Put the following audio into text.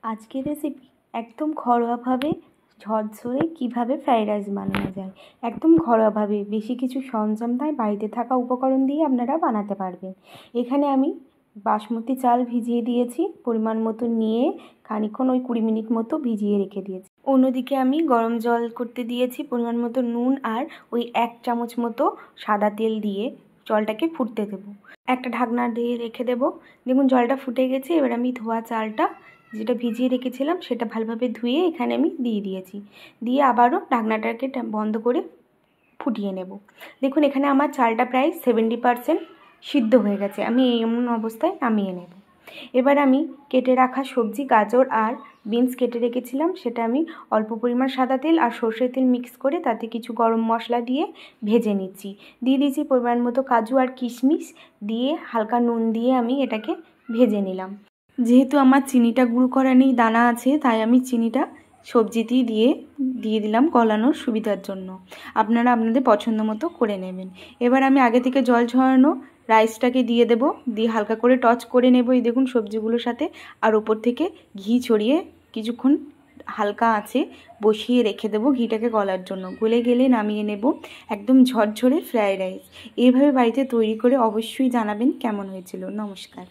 আজকের রেসিপি একদম ঘরোয়াভাবে ঝরঝরে কীভাবে ফ্রাইড রাইস বানানো যায়। একদম ঘরোয়াভাবে, বেশি কিছু সরঞ্জাম নয়, বাড়িতে থাকা উপকরণ দিয়ে আপনারা বানাতে পারবেন। এখানে আমি বাসমতি চাল ভিজিয়ে দিয়েছি পরিমাণ মতো, নিয়ে খানিকক্ষণ ওই 20 মিনিট মতো ভিজিয়ে রেখে দিয়েছি। অন্যদিকে আমি গরম জল করতে দিয়েছি, পরিমাণ মতো নুন আর ওই 1 চামচ মতো সাদা তেল দিয়ে জলটাকে ফুটতে দেবো। একটা ঢাকনা দিয়ে রেখে দেবো। দেখুন জলটা ফুটে গেছে। এবার আমি ধোয়া চালটা যেটা ভিজিয়ে রেখেছিলাম সেটা ভালোভাবে ধুয়ে এখানে আমি দিয়ে দিয়েছি। দিয়ে আবারও ঢাকনাটাকে বন্ধ করে ফুটিয়ে নেব। দেখুন এখানে আমার চালটা প্রায় 70% সিদ্ধ হয়ে গেছে। আমি এই এমন অবস্থায় নামিয়ে নেব। এবার আমি কেটে রাখা সবজি, গাজর আর বিনস কেটে রেখেছিলাম, সেটা আমি অল্প পরিমাণ সাদা তেল আর সর্ষের তেল মিক্স করে তাতে কিছু গরম মশলা দিয়ে ভেজে নিচ্ছি। দিয়ে দিয়েছি পরিমাণ মতো কাজু আর কিশমিশ, দিয়ে হালকা নুন দিয়ে আমি এটাকে ভেজে নিলাম। যেহেতু আমার চিনিটা গুঁড়ো করা নেই, দানা আছে, তাই আমি চিনিটা সবজিতেই দিয়ে দিলাম গলানোর সুবিধার জন্য। আপনারা আপনাদের পছন্দ মতো করে নেবেন। এবার আমি আগে থেকে জল ঝরানো রাইসটাকে দিয়ে দেব, দিয়ে হালকা করে টচ করে নেব এই দেখুন সবজিগুলোর সাথে। আর ওপর থেকে ঘি ছড়িয়ে কিছুক্ষণ হালকা আঁচে বসিয়ে রেখে দেবো ঘিটাকে গলার জন্য। গলে গেলে নামিয়ে নেব। একদম ঝরঝরে ফ্রাইড রাইস এইভাবে বাড়িতে তৈরি করে অবশ্যই জানাবেন কেমন হয়েছিল। নমস্কার।